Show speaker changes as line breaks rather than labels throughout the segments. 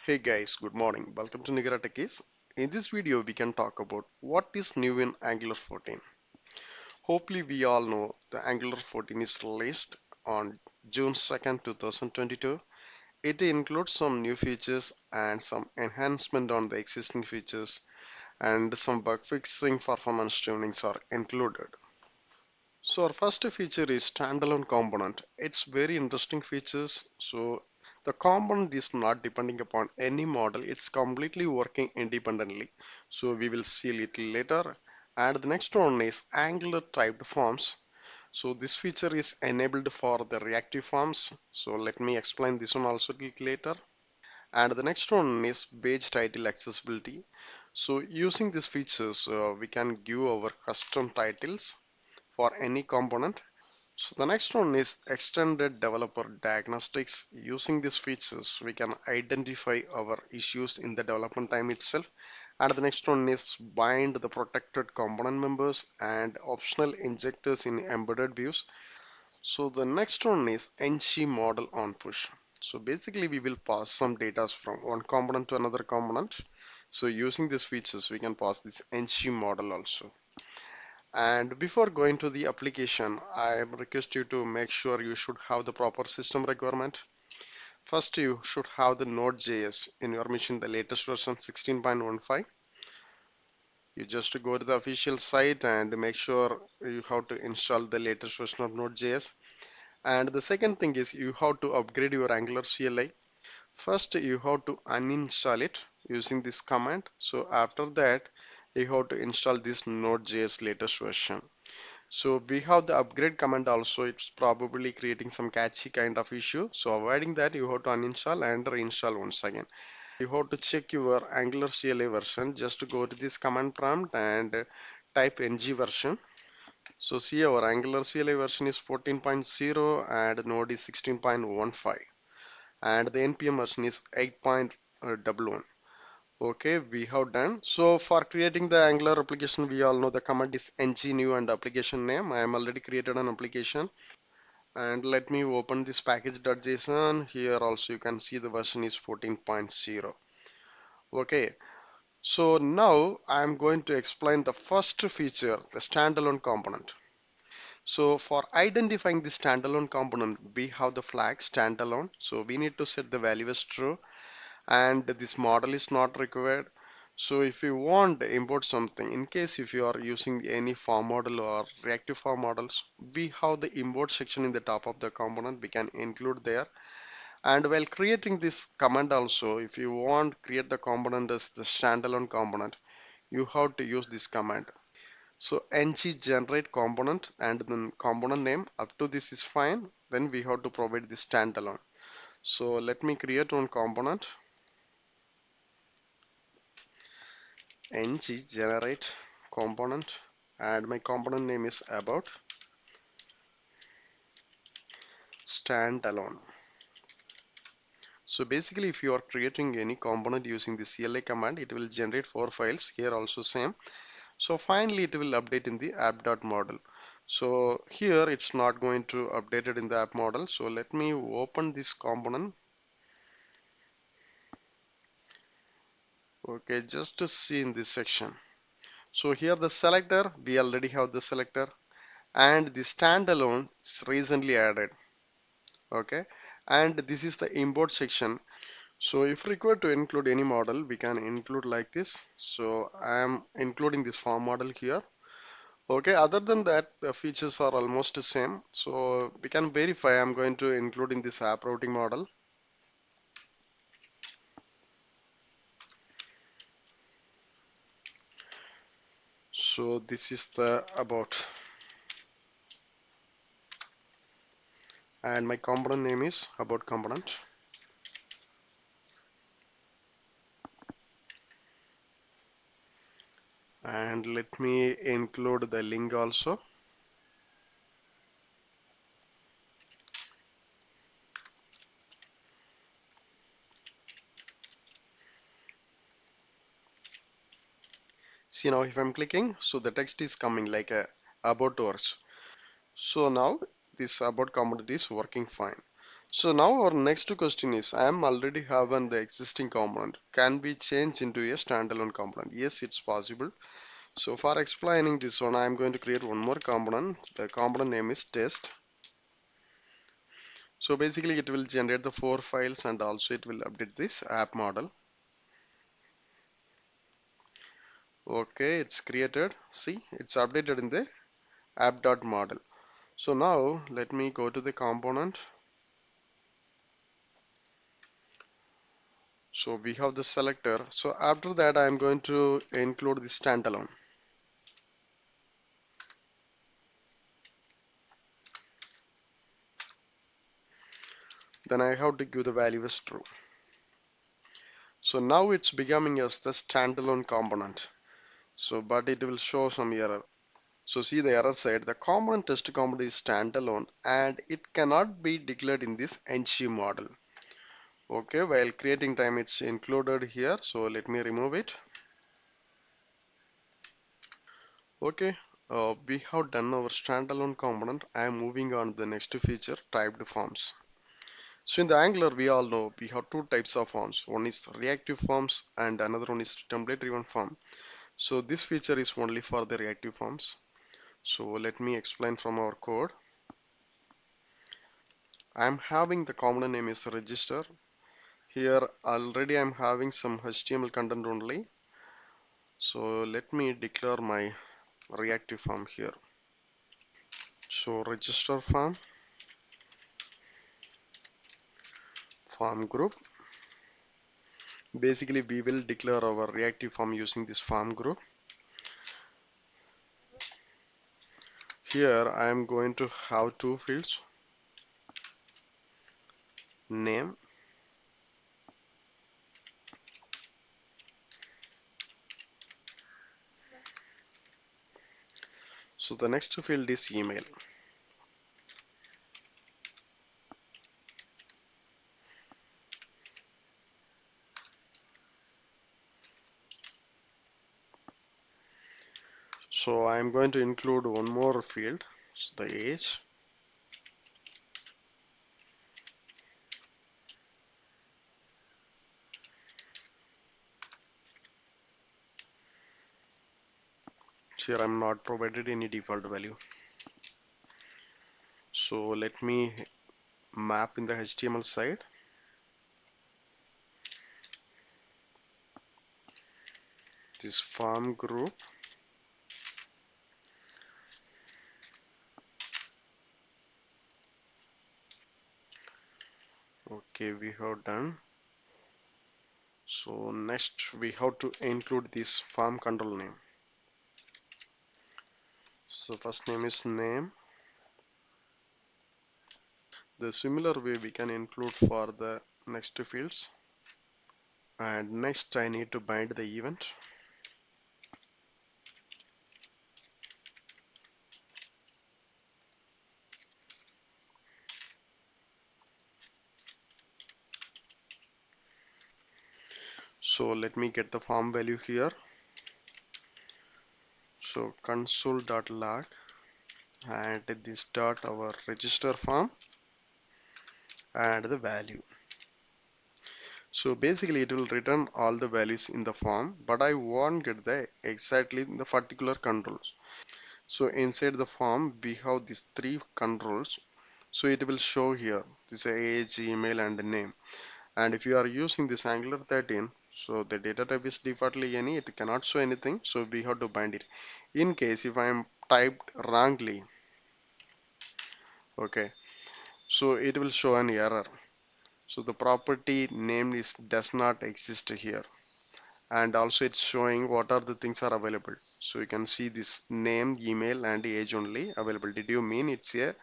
Hey guys, good morning. Welcome to Nigara Techies. In this video, we can talk about what is new in Angular 14. Hopefully, we all know the Angular 14 is released on June 2nd, 2022. It includes some new features and some enhancement on the existing features, and some bug fixing performance tunings are included. So our first feature is standalone component. It's very interesting features. So the component is not depending upon any model. It's completely working independently. So we will see a little later. And the next one is Angular typed forms. So this feature is enabled for the reactive forms. So let me explain this one also a little later. And the next one is page title accessibility. So using these features, we can give our custom titles for any component. So the next one is extended developer diagnostics. Using these features, we can identify our issues in the development time itself. And the next one is bind the protected component members and optional injectors in embedded views. So the next one is ngModel OnPush. So basically we will pass some data from one component to another component. So using these features, we can pass this ngModel also. And before going to the application, I request you to make sure you should have the proper system requirement. First, you should have the Node.js in your machine, the latest version 16.15. You just go to the official site and make sure you have to install the latest version of Node.js. And the second thing is you have to upgrade your Angular CLI. First, you have to uninstall it using this command. So after that, you have to install this Node.js latest version. So we have the upgrade command also. It's probably creating some catchy kind of issue. So avoiding that, you have to uninstall and reinstall once again. You have to check your Angular CLI version. Just go to this command prompt and type ng version. So see, our Angular CLI version is 14.0 and Node is 16.15 and the NPM version is 8.11. Okay, we have done. So for creating the Angular application, we all know the command is ngNew and application name. I am already created an application. And let me open this package.json. Here also you can see the version is 14.0. Okay, so now I am going to explain the first feature, the standalone component. So for identifying the standalone component, we have the flag standalone. So we need to set the value as true, and this model is not required. So if you want to import something, in case if you are using any form model or reactive form models, we have the import section in the top of the component we can include there. And while creating this command also, if you want create the component as the standalone component, you have to use this command. So ng generate component and then component name, up to this is fine. Then we have to provide the standalone. So let me create one component, ng generate component, and my component name is about standalone. So basically if you are creating any component using the CLI command, it will generate 4 files. Here also same. So finally it will update in the app.model. So here it's not going to update it in the app model. So let me open this component. Okay, just to see in this section. So here the selector, we already have the selector, and the standalone is recently added. Okay, and this is the import section. So if required to include any model, we can include like this. So I am including this form model here. Okay, other than that, the features are almost the same. So we can verify. I'm going to include in this app routing model. So this is the about, and my component name is about component. And let me include the link also. See now if I'm clicking, so the text is coming like a about words. So now this about component is working fine. So now our next question is, I am already having the existing component. Can we change into a standalone component? Yes, it's possible. So for explaining this one, I am going to create one more component. The component name is test. So basically it will generate the 4 files and also it will update this app model. Okay, it's created. See, it's updated in the app.model. So now let me go to the component. So we have the selector. So after that I am going to include the standalone. Then I have to give the value as true. So now it's becoming as the standalone component. So but it will show some error. So see the error side, the component test component is standalone and it cannot be declared in this ngModule. Okay, while creating time it's included here. So let me remove it. Okay, we have done our standalone component. I am moving on to the next feature, typed forms. So in the Angular, we all know we have two types of forms. One is reactive forms and another one is template driven form. So this feature is only for the reactive forms. So let me explain from our code. I am having the component name is register. Here already I am having some HTML content only. So let me declare my reactive form here. So register form group. Basically we will declare our reactive form using this form group. Here I am going to have two fields, name. So the next field is email. So I am going to include one more field, so the age. Here I am not provided any default value. So let me map in the HTML side. This form group. Okay, we have done. So next we have to include this form control name. So first name is name. The similar way we can include for the next fields. And next I need to bind the event. So let me get the form value here. So console.log and this dot our register form and the value. So basically it will return all the values in the form, but I won't get the exactly the particular controls. So inside the form we have these three controls. So it will show here this age, email and the name. And if you are using this Angular 13, so the data type is defaultly any, it cannot show anything. So we have to bind it. In case if I am typed wrongly, okay, so it will show an error. So the property name is does not exist here. And also it's showing what are the things are available. So you can see this name, email and age only available. Did you mean it's here?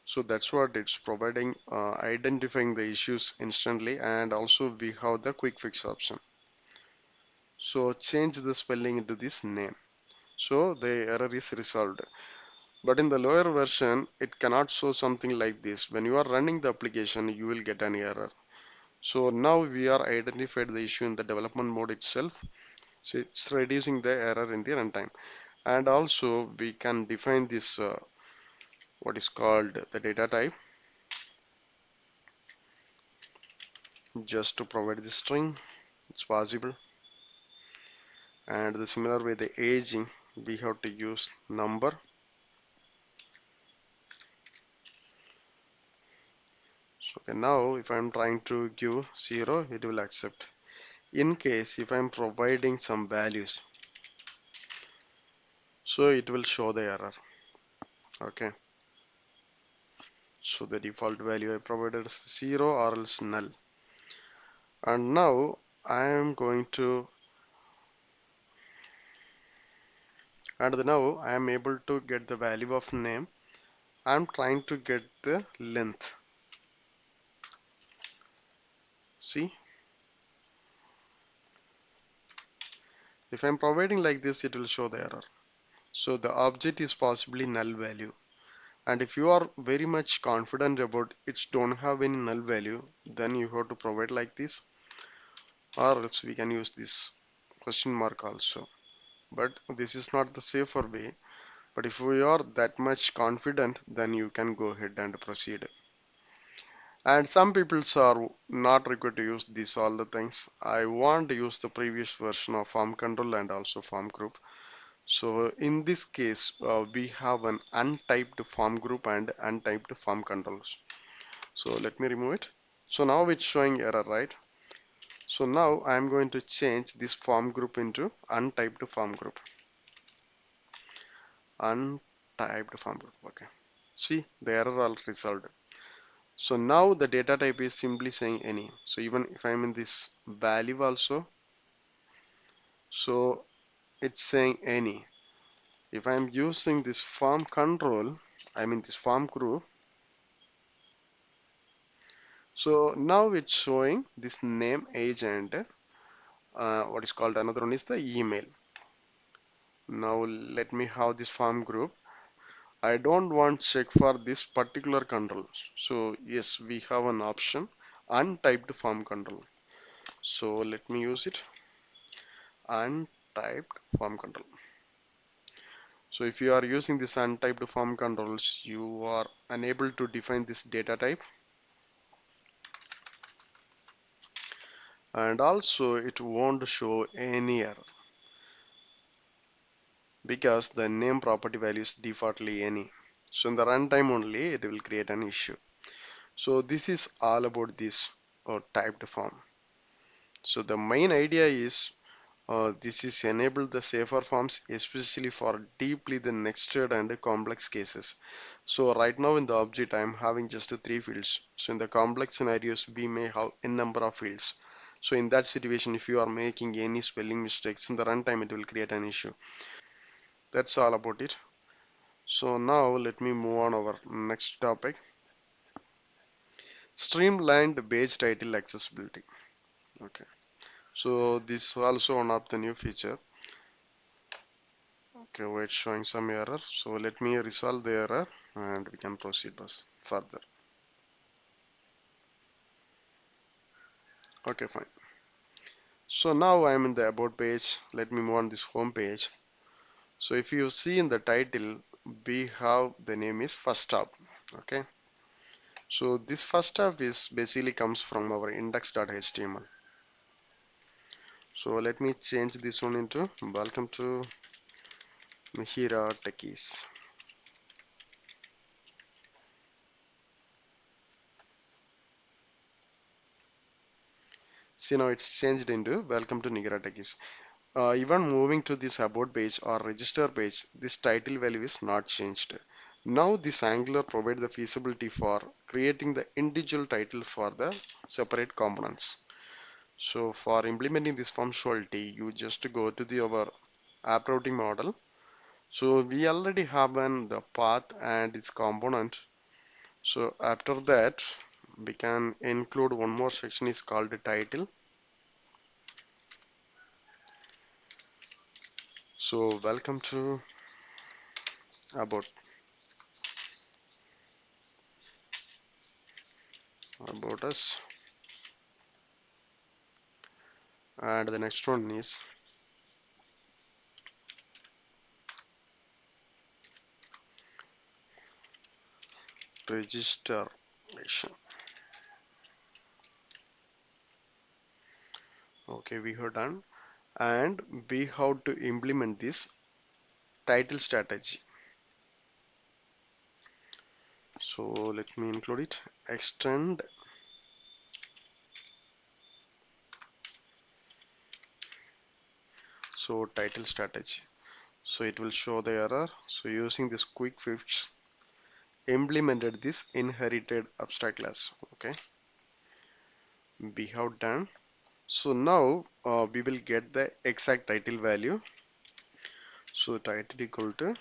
So that's what it's providing, identifying the issues instantly, and also we have the quick fix option. So change the spelling into this name. So the error is resolved. But in the lower version, it cannot show something like this. When you are running the application, you will get an error. So now we are identified the issue in the development mode itself. So it's reducing the error in the runtime. And also we can define this what is called the data type. just to provide the string, it's possible. And the similar way, the aging, we have to use number. So okay, now if I'm trying to give 0, it will accept. In case if I'm providing some values, so it will show the error. Okay, so the default value I provided is 0 or else null. And now I am going to, and now I am able to get the value of name. I'm trying to get the length. See, if I'm providing like this, it will show the error. So the object is possibly null value. And if you are very much confident about it don't have any null value, then you have to provide like this, or else we can use this question mark also. But this is not the safer way. But if we are that much confident, then you can go ahead and proceed. And some people are not required to use this all the things. I want to use the previous version of form control and also form group. So in this case, we have an untyped form group and untyped form controls. So let me remove it. So now it's showing error, right? So now I'm going to change this form group into untyped form group. Untyped form group. Okay. See, the error all resolved. So now the data type is simply saying any. So even if I'm in this value also, so it's saying any. If I'm using this form control, I mean this form group, so now it's showing this name, age, and what is called another one is the email. Now let me have this form group. I don't want check for this particular control. So yes, we have an option untyped form control. So let me use it, untyped form control. So if you are using this untyped form controls, you are unable to define this data type, and also it won't show any error because the name property value is defaultly any. So in the runtime only it will create an issue. So this is all about this typed form. So the main idea is this is enable the safer forms, especially for deeply the nested and complex cases. So right now in the object I am having just 3 fields. So in the complex scenarios we may have n number of fields. So in that situation, if you are making any spelling mistakes in the runtime, it will create an issue. That's all about it. So now let me move on our next topic. Streamlined page title accessibility. Okay. So this is also one of the new feature. Okay, wait, showing some error. So let me resolve the error and we can proceed further. Okay, fine. So now I'm in the about page. Let me move on this home page. So if you see in the title, we have the name is first tab. Okay. So this first tab is basically comes from our index.html. So let me change this one into welcome to Mihira Techies. See now it's changed into welcome to Nigra Techies. Even moving to this about page or register page, this title value is not changed. Now this Angular provides the feasibility for creating the individual title for the separate components. So for implementing this functionality, you just go to our app routing model. So we already have the path and its component. So after that, we can include one more section is called the title. So welcome to about us, and the next one is registration. Okay, we have done, and we have to implement this title strategy. So let me include it. Extend. So title strategy. So it will show the error. So using this quick fix, implemented this inherited abstract class. Okay, we have done. So now we will get the exact title value. So title equal to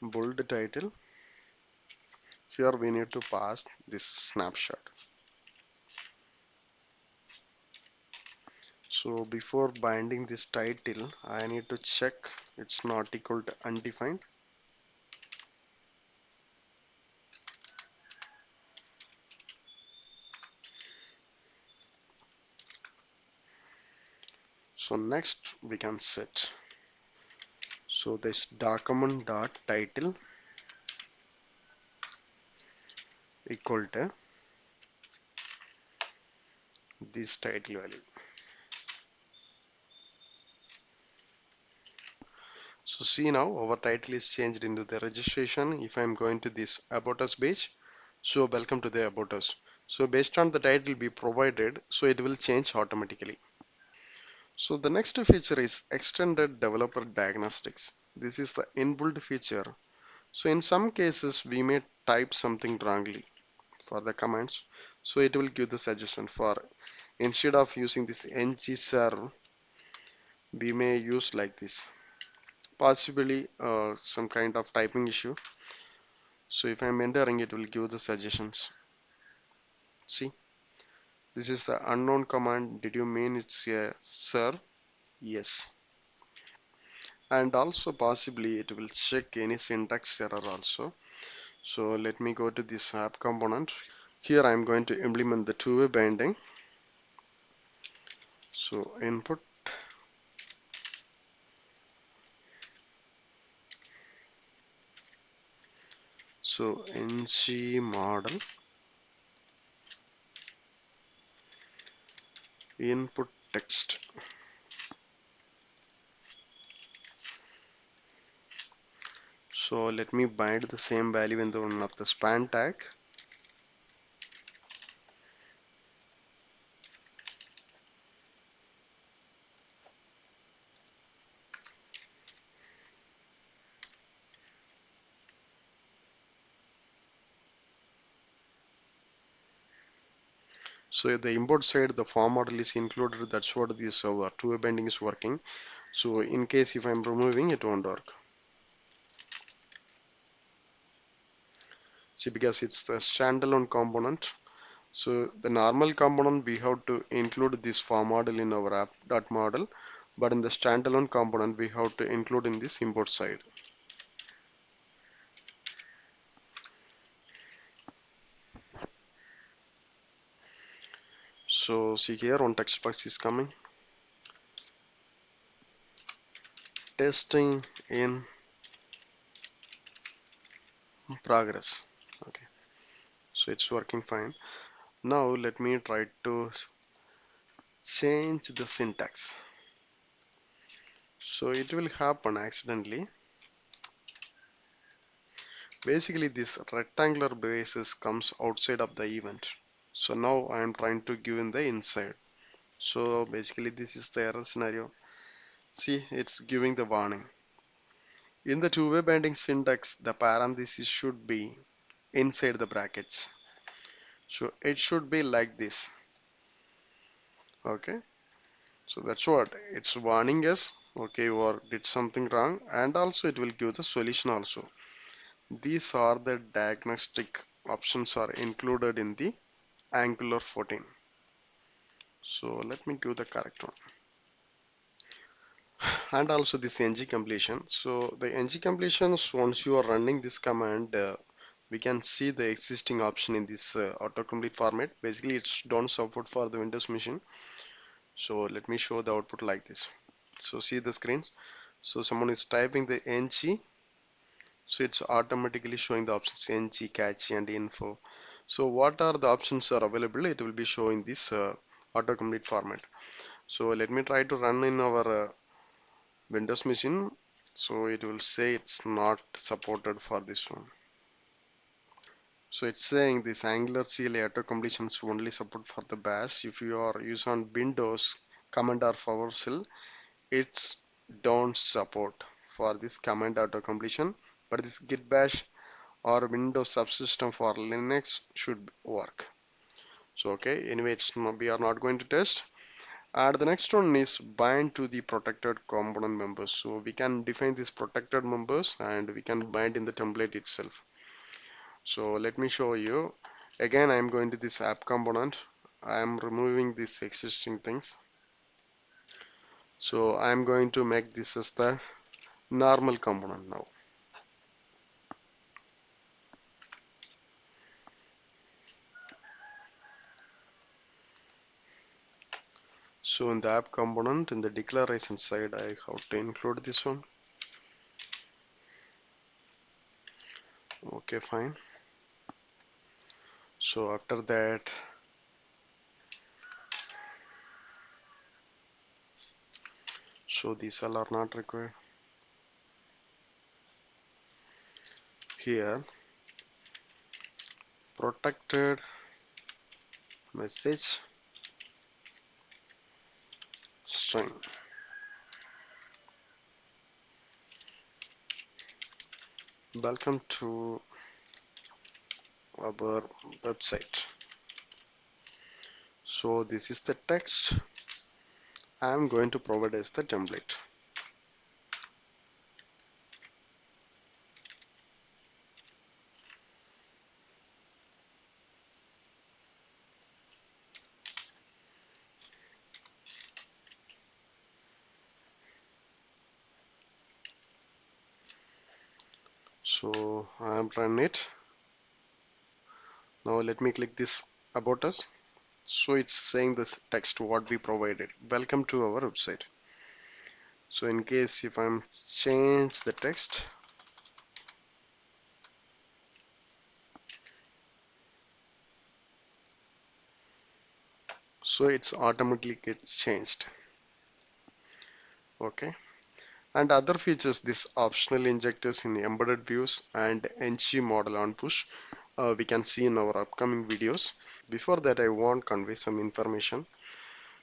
bold title. Here we need to pass this snapshot. So before binding this title, I need to check it's not equal to undefined. So next we can set. So this document dot title equal to this title value. So see now our title is changed into the registration. If I'm going to this about us page, so welcome to the about us. So based on the title we provided, so it will change automatically. So the next feature is extended developer diagnostics. This is the inbuilt feature. So in some cases we may type something wrongly for the commands. So it will give the suggestion for instead of using this ngServe, we may use like this. Possibly some kind of typing issue. So if I'm entering, it will give the suggestions. See, this is the unknown command. Did you mean it's a serve? Yes. And also possibly it will check any syntax error also. So let me go to this app component. Here I'm going to implement the two-way binding. So input. So ngModule input text. So let me bind the same value in the one of the span tag. So at the import side, the form model is included. That's what this two-way binding is working. So in case if I'm removing, it won't work. See, because it's the standalone component. So the normal component we have to include this form model in our app.model, but in the standalone component we have to include in this import side. So see here one text box is coming. Testing in progress. Okay, so it's working fine. Now let me try to change the syntax. So it will happen accidentally. Basically this rectangular basis comes outside of the event. So now I am trying to give in the inside. So basically this is the error scenario. See, it's giving the warning. In the two-way binding syntax, the parenthesis should be inside the brackets. So it should be like this. Okay. So that's what it's warning us. Okay, or did something wrong, and also it will give the solution also. These are the diagnostic options are included in the Angular 14. So let me give the correct one. And also this ng completion. So the ng completions, once you are running this command, we can see the existing option in this autocomplete format. Basically it's don't support for the Windows machine. So let me show the output like this. So see the screens. So someone is typing the ng, so it's automatically showing the options ng, catchy and info. So what are the options are available, it will be showing this autocomplete format. So let me try to run in our Windows machine. So it will say it's not supported for this one. So it's saying this Angular CLI auto-completion is only support for the bash. If you are using on Windows command or PowerShell, it's don't support for this command auto-completion. But this git bash or Windows subsystem for Linux should work. So okay, anyway, we are not going to test. And the next one is bind to the protected component members. So we can define these protected members and we can bind in the template itself. So let me show you. Again, I am going to this app component. I am removing these existing things. So I am going to make this as the normal component now. So in the app component, in the declaration side, I have to include this one. Okay, fine. So after that, so these all are not required. Here, protected message string. Welcome to our website. So this is the text I am going to provide as the template. So I am running it. Now let me click this about us. So it's saying this text what we provided. Welcome to our website. So in case if I'm change the text, so it's automatically gets changed. Okay. And other features, this optional injectors in embedded views and ngModel OnPush, we can see in our upcoming videos. Before that, I want to convey some information.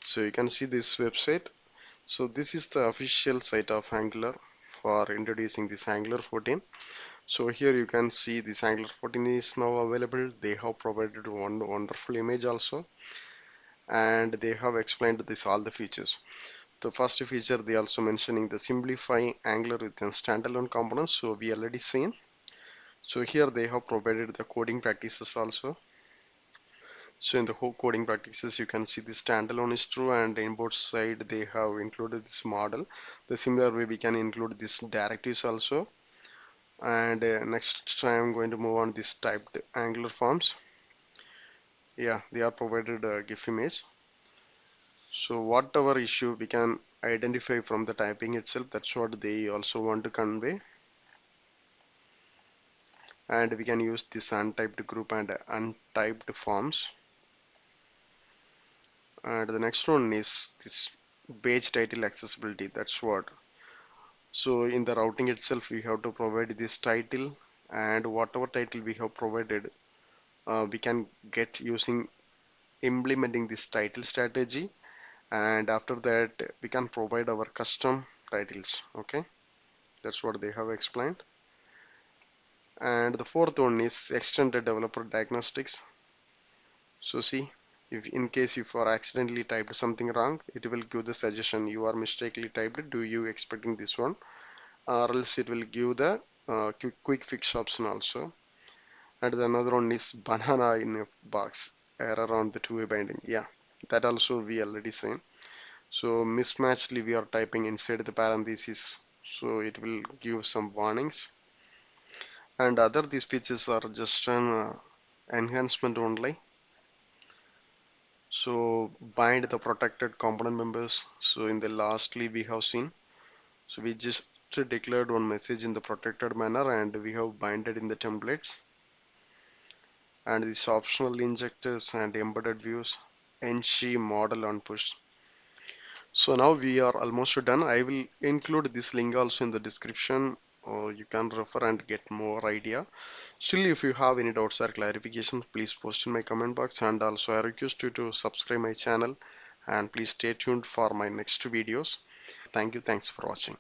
So you can see this website. So this is the official site of Angular for introducing this Angular 14. So here you can see this Angular 14 is now available. They have provided one wonderful image also, and they have explained this all the features. The first feature they also mentioning the simplify Angular within standalone components. So we already seen. So here they have provided the coding practices also. So in the whole coding practices, you can see the standalone is true, and in both side they have included this model. The similar way we can include this directives also. And next I'm going to move on this typed Angular forms. Yeah, they are provided a GIF image. So whatever issue we can identify from the typing itself, that's what they also want to convey. And we can use this untyped group and untyped forms. And the next one is this page title accessibility. That's what. So in the routing itself, we have to provide this title, and whatever title we have provided, we can get using implementing this title strategy. And after that, we can provide our custom titles. Okay, that's what they have explained. And the fourth one is extended developer diagnostics. So see, if in case you for accidentally typed something wrong, it will give the suggestion you are mistakenly typed. Do you expecting this one? Or else it will give the quick fix option also. And the another one is banana in a box error on the two-way binding. Yeah, that also we already seen. So mismatchedly we are typing inside the parentheses, so it will give some warnings. And other these features are just an enhancement only. So bind the protected component members. So in the lastly we have seen. So we just declared one message in the protected manner and we have binded in the templates. And these optional injectors and embedded views. ngModel OnPush. So now we are almost done. I will include this link also in the description, or you can refer and get more idea. Still, if you have any doubts or clarification, please post in my comment box, and also I request you to subscribe my channel and please stay tuned for my next videos. Thank you. Thanks for watching.